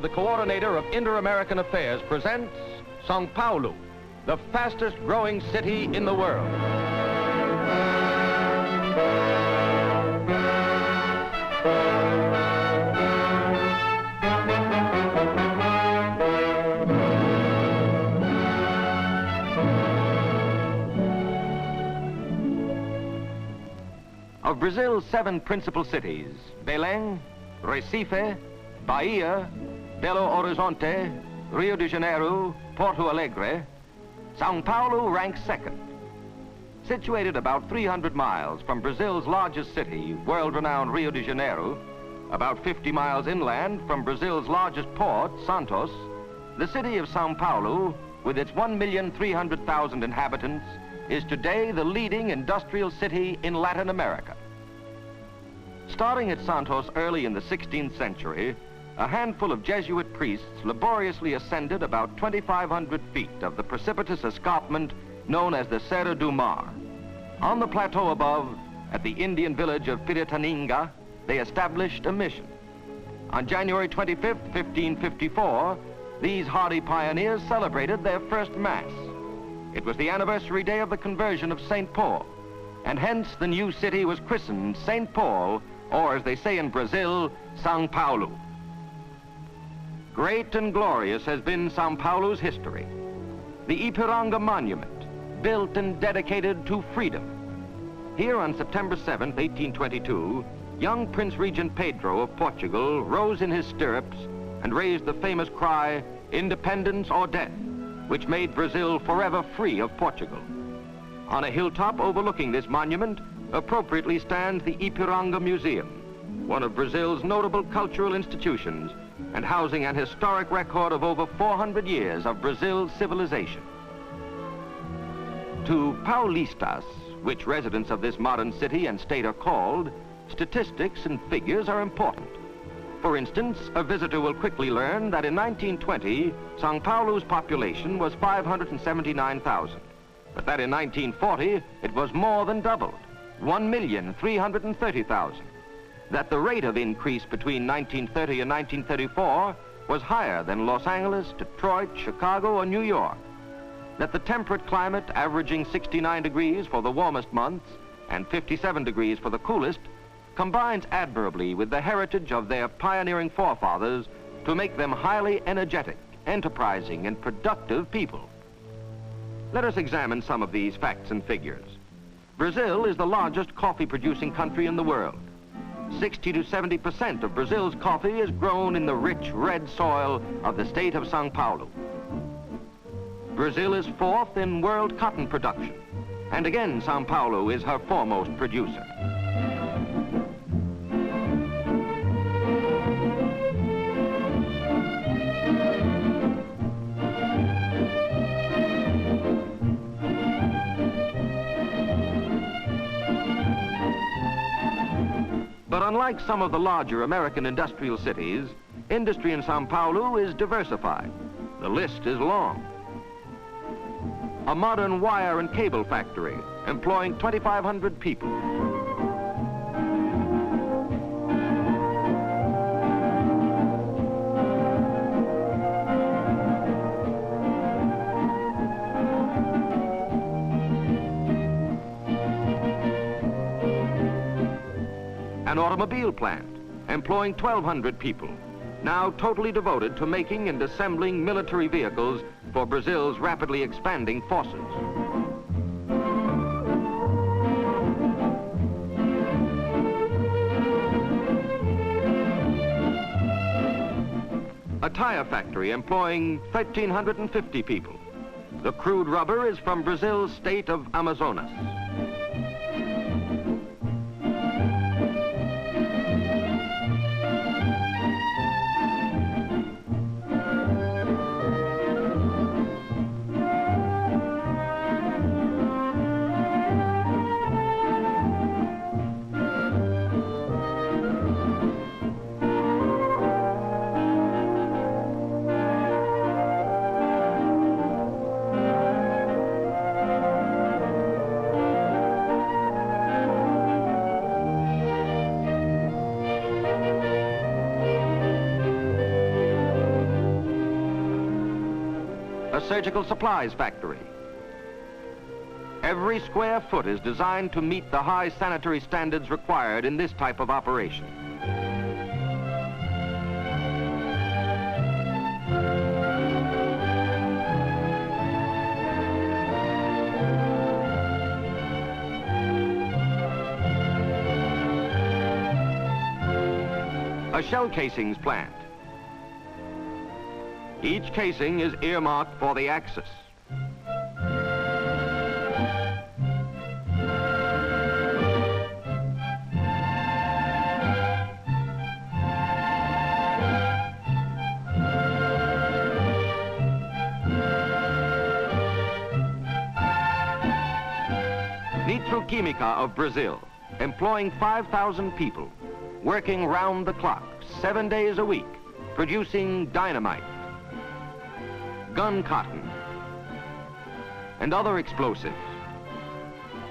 The coordinator of Inter-American Affairs presents São Paulo, the fastest growing city in the world. Of Brazil's 7 principal cities, Belém, Recife, Bahia, Belo Horizonte, Rio de Janeiro, Porto Alegre, São Paulo ranks second. Situated about 300 miles from Brazil's largest city, world-renowned Rio de Janeiro, about 50 miles inland from Brazil's largest port, Santos, the city of São Paulo, with its 1,300,000 inhabitants, is today the leading industrial city in Latin America. Starting at Santos early in the 16th century, a handful of Jesuit priests laboriously ascended about 2,500 feet of the precipitous escarpment known as the Serra do Mar. On the plateau above, at the Indian village of Piratininga, they established a mission. On January 25, 1554, these hardy pioneers celebrated their first Mass. It was the anniversary day of the conversion of St. Paul, and hence the new city was christened St. Paul, or as they say in Brazil, São Paulo. Great and glorious has been São Paulo's history. The Ipiranga Monument, built and dedicated to freedom. Here on September 7, 1822, young Prince Regent Pedro of Portugal rose in his stirrups and raised the famous cry, "Independence or death," which made Brazil forever free of Portugal. On a hilltop overlooking this monument, appropriately stands the Ipiranga Museum, one of Brazil's notable cultural institutions, and housing an historic record of over 400 years of Brazil's civilization. To Paulistas, which residents of this modern city and state are called, statistics and figures are important. For instance, a visitor will quickly learn that in 1920, São Paulo's population was 579,000, but that in 1940, it was more than doubled, 1,330,000. That the rate of increase between 1930 and 1934 was higher than Los Angeles, Detroit, Chicago, or New York. That the temperate climate, averaging 69 degrees for the warmest months and 57 degrees for the coolest, combines admirably with the heritage of their pioneering forefathers to make them highly energetic, enterprising, and productive people. Let us examine some of these facts and figures. Brazil is the largest coffee-producing country in the world. 60 to 70% of Brazil's coffee is grown in the rich red soil of the state of São Paulo. Brazil is 4th in world cotton production, and again São Paulo is her foremost producer. But unlike some of the larger American industrial cities, industry in São Paulo is diversified. The list is long. A modern wire and cable factory employing 2,500 people. An automobile plant employing 1,200 people, now totally devoted to making and assembling military vehicles for Brazil's rapidly expanding forces. A tire factory employing 1,350 people. The crude rubber is from Brazil's state of Amazonas. a surgical supplies factory. Every square foot is designed to meet the high sanitary standards required in this type of operation. A shell casings plant. Each casing is earmarked for the axis. Nitroquímica of Brazil, employing 5,000 people, working round the clock, 7 days a week, producing dynamite, gun cotton, and other explosives.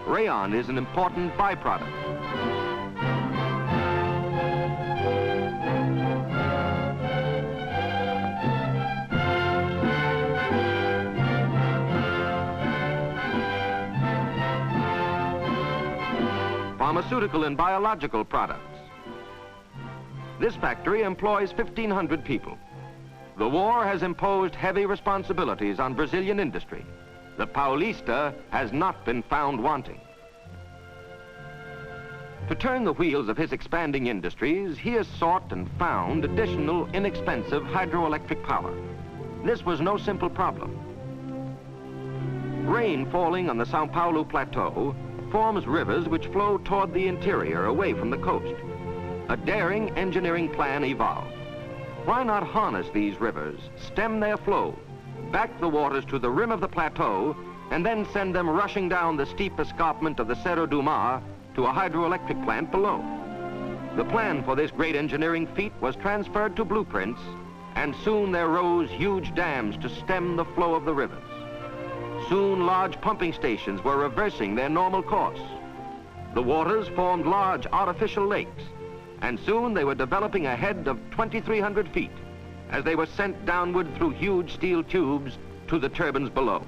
Rayon is an important byproduct. Pharmaceutical and biological products. This factory employs 1,500 people. The war has imposed heavy responsibilities on Brazilian industry. The Paulista has not been found wanting. To turn the wheels of his expanding industries, he has sought and found additional inexpensive hydroelectric power. This was no simple problem. Rain falling on the São Paulo plateau forms rivers which flow toward the interior away from the coast. A daring engineering plan evolved. Why not harness these rivers, stem their flow, back the waters to the rim of the plateau, and then send them rushing down the steep escarpment of the Cerro do Mar to a hydroelectric plant below? The plan for this great engineering feat was transferred to blueprints, and soon there rose huge dams to stem the flow of the rivers. Soon large pumping stations were reversing their normal course. The waters formed large artificial lakes, and soon they were developing a head of 2,300 feet as they were sent downward through huge steel tubes to the turbines below.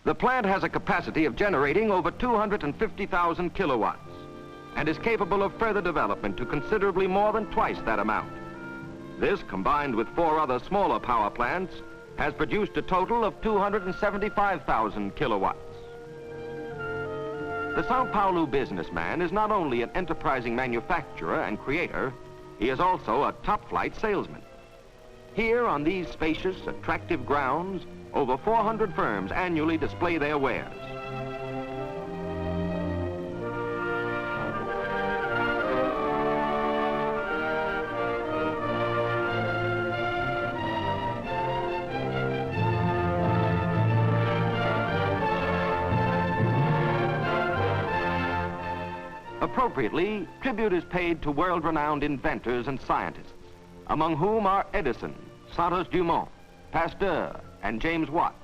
The plant has a capacity of generating over 250,000 kilowatts and is capable of further development to considerably more than twice that amount. This, combined with 4 other smaller power plants, has produced a total of 275,000 kilowatts. The São Paulo businessman is not only an enterprising manufacturer and creator, he is also a top-flight salesman. Here on these spacious, attractive grounds, over 400 firms annually display their wares. Appropriately, tribute is paid to world-renowned inventors and scientists, among whom are Edison, Santos Dumont, Pasteur, and James Watt.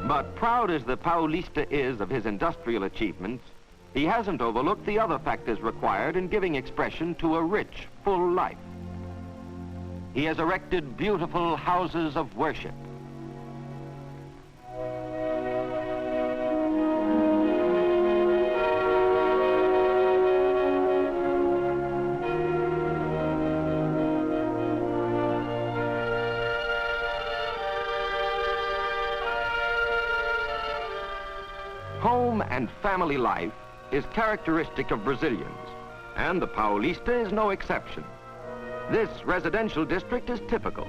But proud as the Paulista is of his industrial achievements, he hasn't overlooked the other factors required in giving expression to a rich, full life. He has erected beautiful houses of worship. Home and family life is characteristic of Brazilians, and the Paulista is no exception. This residential district is typical.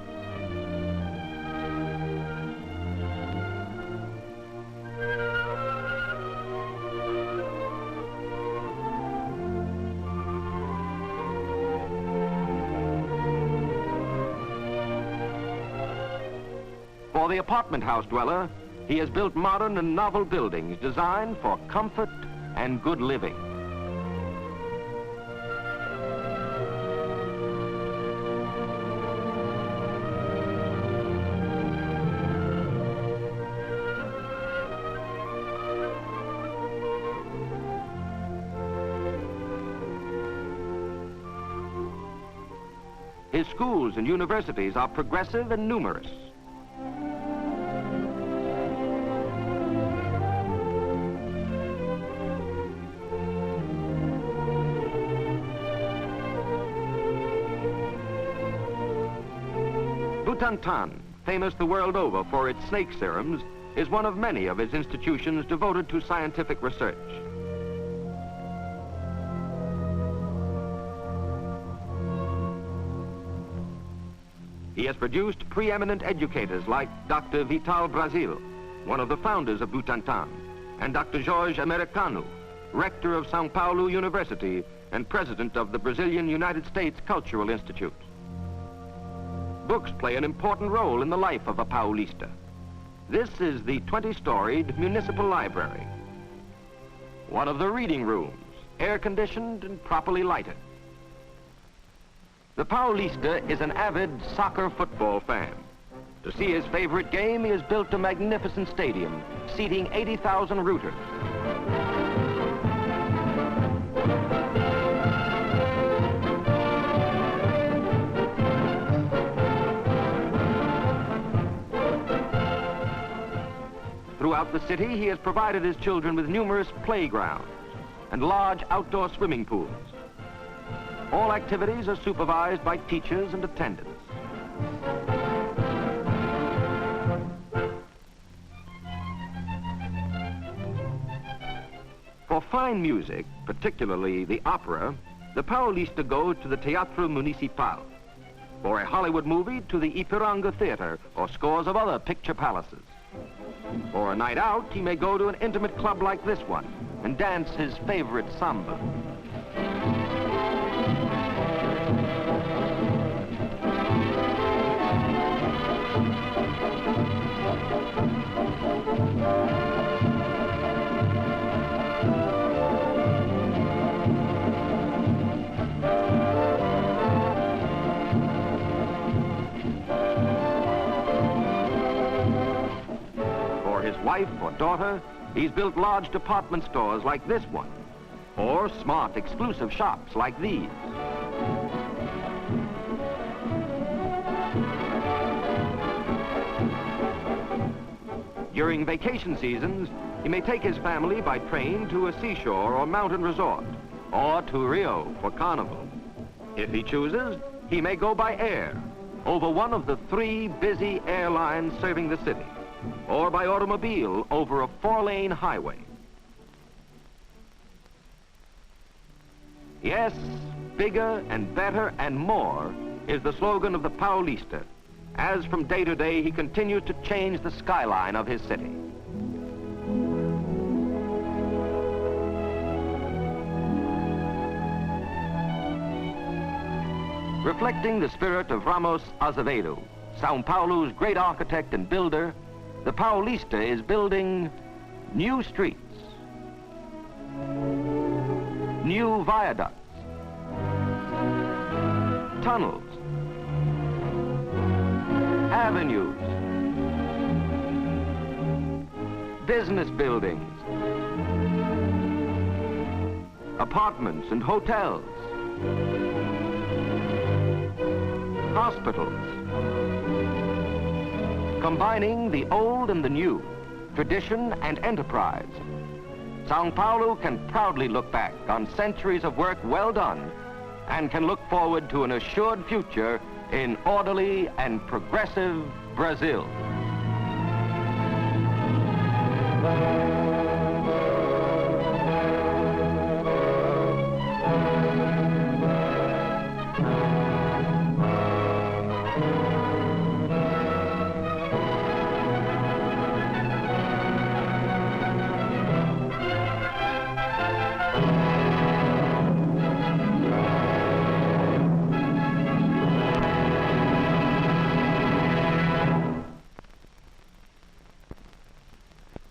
For the apartment house dweller, he has built modern and novel buildings designed for comfort and good living. His schools and universities are progressive and numerous. Butantan, famous the world over for its snake serums, is one of many of its institutions devoted to scientific research. He has produced preeminent educators like Dr. Vital Brazil, one of the founders of Butantan, and Dr. Jorge Americano, rector of São Paulo University and president of the Brazilian United States Cultural Institute. Books play an important role in the life of a Paulista. This is the 20-storied municipal library. One of the reading rooms, air-conditioned and properly lighted. The Paulista is an avid soccer football fan. To see his favorite game, he has built a magnificent stadium, seating 80,000 rooters. Throughout the city, he has provided his children with numerous playgrounds and large outdoor swimming pools. All activities are supervised by teachers and attendants. For fine music, particularly the opera, the Paulista go to the Teatro Municipal. For a Hollywood movie, to the Ipiranga Theater or scores of other picture palaces. For a night out, he may go to an intimate club like this one and dance his favorite samba. Wife or daughter, he's built large department stores like this one, or smart exclusive shops like these. During vacation seasons, he may take his family by train to a seashore or mountain resort, or to Rio for carnival. If he chooses, he may go by air, over one of the 3 busy airlines serving the city, or by automobile over a 4-lane highway. Yes, bigger and better and more is the slogan of the Paulista, as from day to day he continues to change the skyline of his city. Reflecting the spirit of Ramos Azevedo, São Paulo's great architect and builder, the Paulista is building new streets, new viaducts, tunnels, avenues, business buildings, apartments and hotels, hospitals, combining the old and the new, tradition and enterprise. São Paulo can proudly look back on centuries of work well done and can look forward to an assured future in orderly and progressive Brazil.